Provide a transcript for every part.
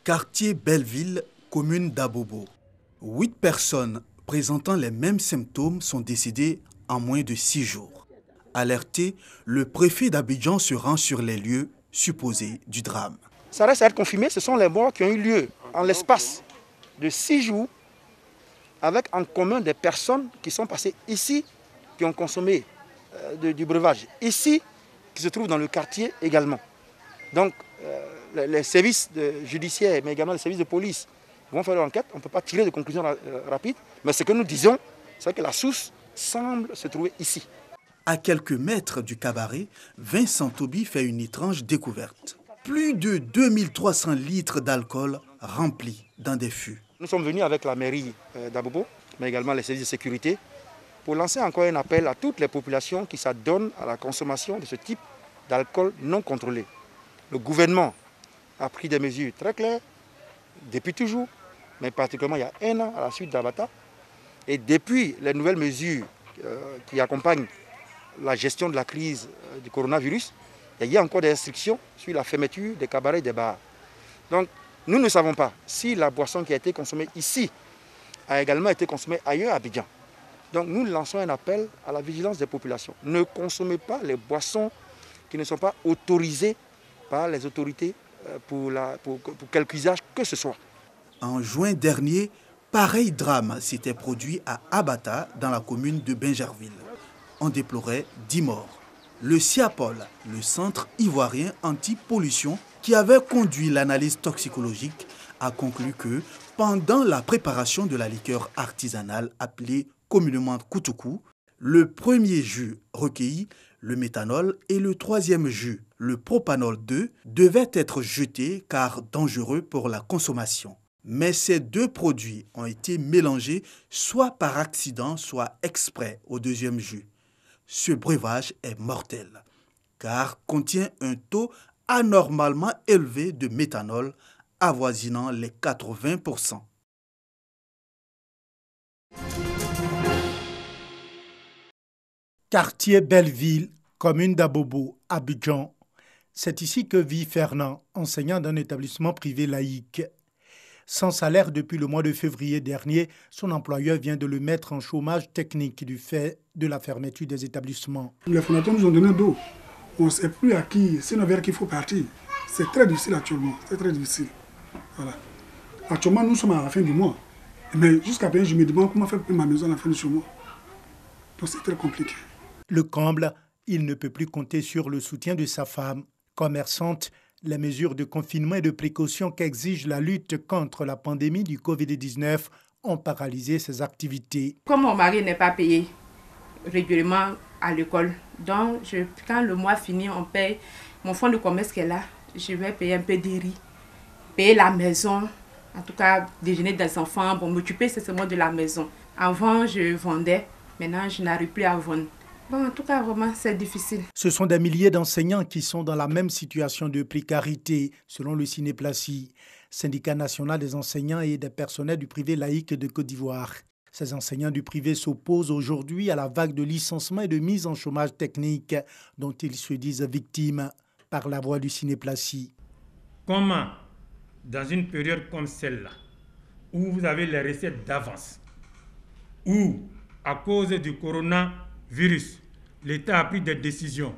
Quartier Belleville, commune d'Abobo. 8 personnes présentant les mêmes symptômes sont décédées en moins de 6 jours. Alerté, le préfet d'Abidjan se rend sur les lieux supposés du drame. Ça reste à être confirmé, ce sont les morts qui ont eu lieu en l'espace de 6 jours avec en commun des personnes qui sont passées ici, qui ont consommé du breuvage ici, qui se trouvent dans le quartier également. Donc les services judiciaires, mais également les services de police vont faire l'enquête. On ne peut pas tirer de conclusions rapides, mais ce que nous disons, c'est que la source semble se trouver ici. À quelques mètres du cabaret, Vincent Toby fait une étrange découverte. Plus de 2300 litres d'alcool remplis dans des fûts. Nous sommes venus avec la mairie d'Abobo, mais également les services de sécurité, pour lancer encore un appel à toutes les populations qui s'adonnent à la consommation de ce type d'alcool non contrôlé. Le gouvernement a pris des mesures très claires, depuis toujours, mais particulièrement il y a 1 an à la suite d'Abata. Et depuis les nouvelles mesures qui accompagnent la gestion de la crise du coronavirus, il y a encore des restrictions sur la fermeture des cabarets et des bars. Donc nous ne savons pas si la boisson qui a été consommée ici a également été consommée ailleurs à Abidjan. Donc nous lançons un appel à la vigilance des populations. Ne consommez pas les boissons qui ne sont pas autorisées par les autorités pour quelque usage que ce soit. En juin dernier, pareil drame s'était produit à Abata, dans la commune de Bingerville. On déplorait 10 morts. Le CIAPOL, le Centre ivoirien anti-pollution, qui avait conduit l'analyse toxicologique, a conclu que pendant la préparation de la liqueur artisanale appelée communément Koutoukou, le premier jus recueilli, le méthanol, et le troisième jus, le propanol 2, devaient être jetés car dangereux pour la consommation. Mais ces 2 produits ont été mélangés soit par accident, soit exprès au deuxième jus. Ce breuvage est mortel car contient un taux anormalement élevé de méthanol avoisinant les 80%. Quartier Belleville, commune d'Abobo, Abidjan. C'est ici que vit Fernand, enseignant d'un établissement privé laïque. Sans salaire depuis le mois de février dernier, son employeur vient de le mettre en chômage technique du fait de la fermeture des établissements. Les fondateurs nous ont donné d'eau. On ne sait plus à qui, c'est vers qui il faut partir. C'est très difficile actuellement, c'est très difficile. Voilà. Actuellement, nous sommes à la fin du mois. Mais jusqu'à présent, je me demande comment faire pour ma maison à la fin du mois. Donc c'est très compliqué. Le comble, il ne peut plus compter sur le soutien de sa femme. Commerçante, les mesures de confinement et de précaution qu'exige la lutte contre la pandémie du Covid-19 ont paralysé ses activités. Comme mon mari n'est pas payé régulièrement à l'école, donc quand le mois finit, on paye mon fonds de commerce qui est là. Je vais payer un peu de riz, payer la maison, en tout cas déjeuner des enfants, pour m'occuper seulement de la maison. Avant, je vendais, maintenant je n'arrive plus à vendre. Bon, en tout cas, vraiment, c'est difficile. Ce sont des milliers d'enseignants qui sont dans la même situation de précarité, selon le Cinéplacie, syndicat national des enseignants et des personnels du privé laïque de Côte d'Ivoire. Ces enseignants du privé s'opposent aujourd'hui à la vague de licenciement et de mise en chômage technique dont ils se disent victimes par la voix du Cinéplacie. Comment, dans une période comme celle-là, où vous avez les recettes d'avance, où, à cause du coronavirus, l'État a pris des décisions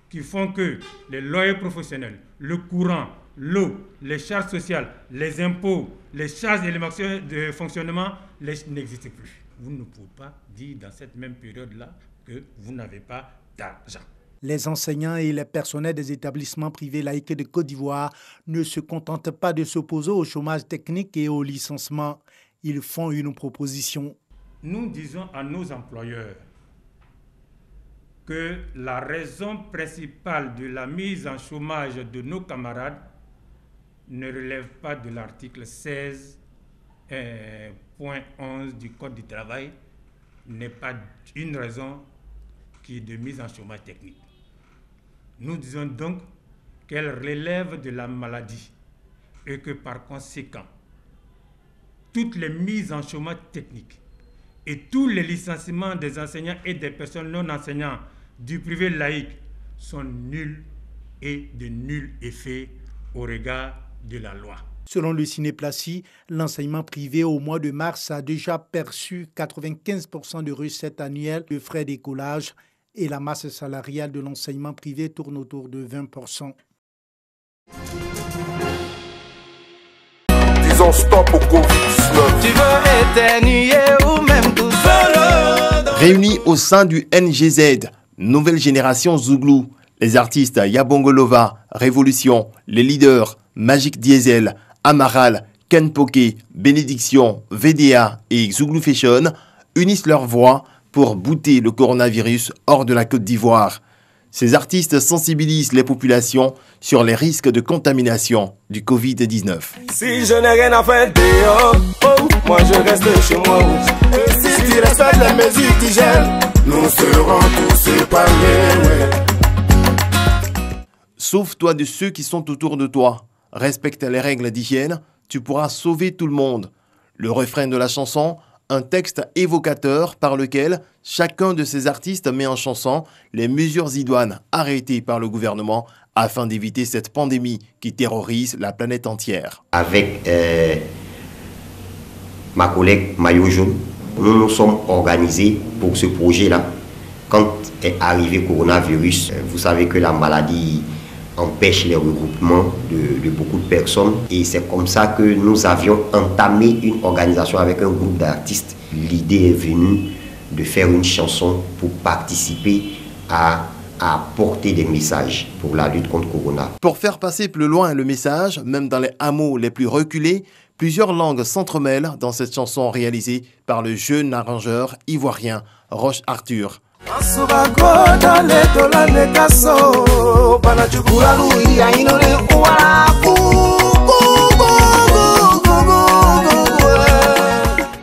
qui font que les loyers professionnels, le courant, l'eau, les charges sociales, les impôts, les charges d'éléments de fonctionnement n'existent plus. Vous ne pouvez pas dire dans cette même période-là que vous n'avez pas d'argent. Les enseignants et les personnels des établissements privés laïques de Côte d'Ivoire ne se contentent pas de s'opposer au chômage technique et au licenciement. Ils font une proposition. Nous disons à nos employeurs que la raison principale de la mise en chômage de nos camarades ne relève pas de l'article 16.11 du Code du travail, n'est pas une raison qui est de mise en chômage technique. Nous disons donc qu'elle relève de la maladie et que par conséquent, toutes les mises en chômage technique et tous les licenciements des enseignants et des personnes non enseignants du privé laïque sont nuls et de nul effet au regard de la loi. Selon le Cinéplacy, l'enseignement privé au mois de mars a déjà perçu 95% de recettes annuelles de frais d'écolage et la masse salariale de l'enseignement privé tourne autour de 20%. Disons stop au Covid-19. Tu veux éternuer ou même tout seul. Réunis au sein du NGZ, Nouvelle Génération Zouglou, les artistes Yabongolova, Révolution, les leaders Magic Diesel, Amaral, Ken Poké, Bénédiction, VDA et Zouglou Fashion unissent leurs voix pour bouter le coronavirus hors de la Côte d'Ivoire. Ces artistes sensibilisent les populations sur les risques de contamination du Covid-19. Si je n'ai rien à faire dehors, moi je reste chez moi. Et si tu respectes les mesures d'hygiène, nous serons tous épargnés. Sauve-toi de ceux qui sont autour de toi. Respecte les règles d'hygiène, tu pourras sauver tout le monde. Le refrain de la chanson, un texte évocateur par lequel chacun de ces artistes met en chanson les mesures idoines arrêtées par le gouvernement afin d'éviter cette pandémie qui terrorise la planète entière. Avec ma collègue Maillot Jaune, nous nous sommes organisés pour ce projet-là. Quand est arrivé le coronavirus, vous savez que la maladie empêche les regroupements de beaucoup de personnes. Et c'est comme ça que nous avions entamé une organisation avec un groupe d'artistes. L'idée est venue de faire une chanson pour participer à porter des messages pour la lutte contre Corona. Pour faire passer plus loin le message, même dans les hameaux les plus reculés, plusieurs langues s'entremêlent dans cette chanson réalisée par le jeune arrangeur ivoirien Roche Arthur.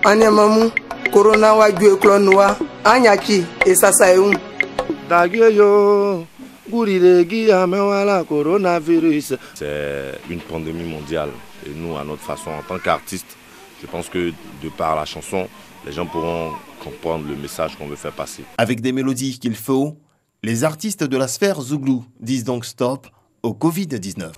Anyamamu corona wa gue klonwa anyaki esasaeum Dagueyo guriregi amewala coronavirus. C'est une pandémie mondiale et nous à notre façon en tant qu'artistes, je pense que de par la chanson, les gens pourront comprendre le message qu'on veut faire passer. Avec des mélodies qu'il faut, les artistes de la sphère Zouglou disent donc stop au Covid-19.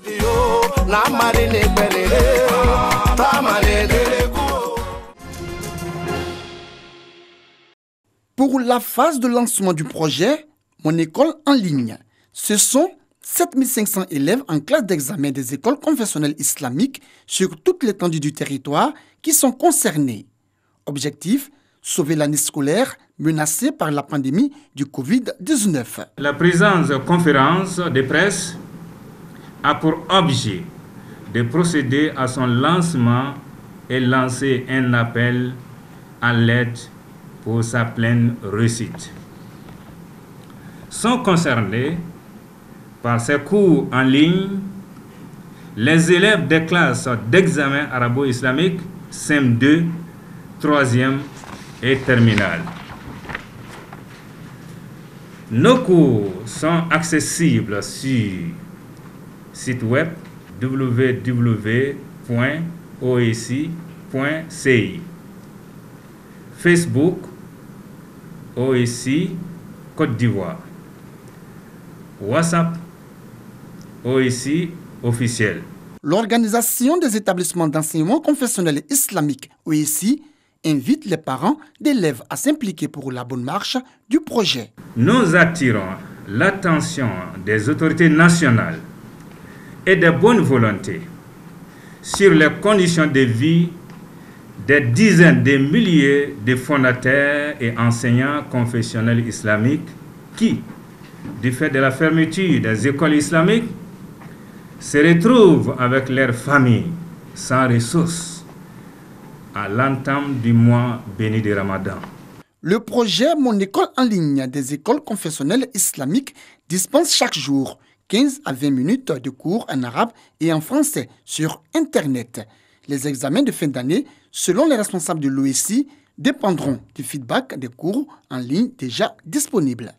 Pour la phase de lancement du projet, Mon école en ligne, ce sont 7500 élèves en classe d'examen des écoles confessionnelles islamiques sur toute l'étendue du territoire qui sont concernés. Objectif, sauver l'année scolaire menacée par la pandémie du Covid-19. La présente conférence de presse a pour objet de procéder à son lancement et lancer un appel à l'aide pour sa pleine réussite. Sont concernés par ces cours en ligne les élèves des classes d'examen arabo-islamique CM2, 3e et terminale. Nos cours sont accessibles sur site web www.oesi.ci, Facebook OESI Côte d'Ivoire, WhatsApp OESI officiel. L'Organisation des établissements d'enseignement confessionnel islamique OESI invite les parents d'élèves à s'impliquer pour la bonne marche du projet. Nous attirons l'attention des autorités nationales et des bonnes volontés sur les conditions de vie des dizaines de milliers de fondateurs et enseignants confessionnels islamiques qui, du fait de la fermeture des écoles islamiques, se retrouvent avec leurs familles sans ressources à l'entame du mois béni de Ramadan. Le projet Mon école en ligne des écoles confessionnelles islamiques dispense chaque jour 15 à 20 minutes de cours en arabe et en français sur Internet. Les examens de fin d'année, selon les responsables de l'OESI, dépendront du feedback des cours en ligne déjà disponibles.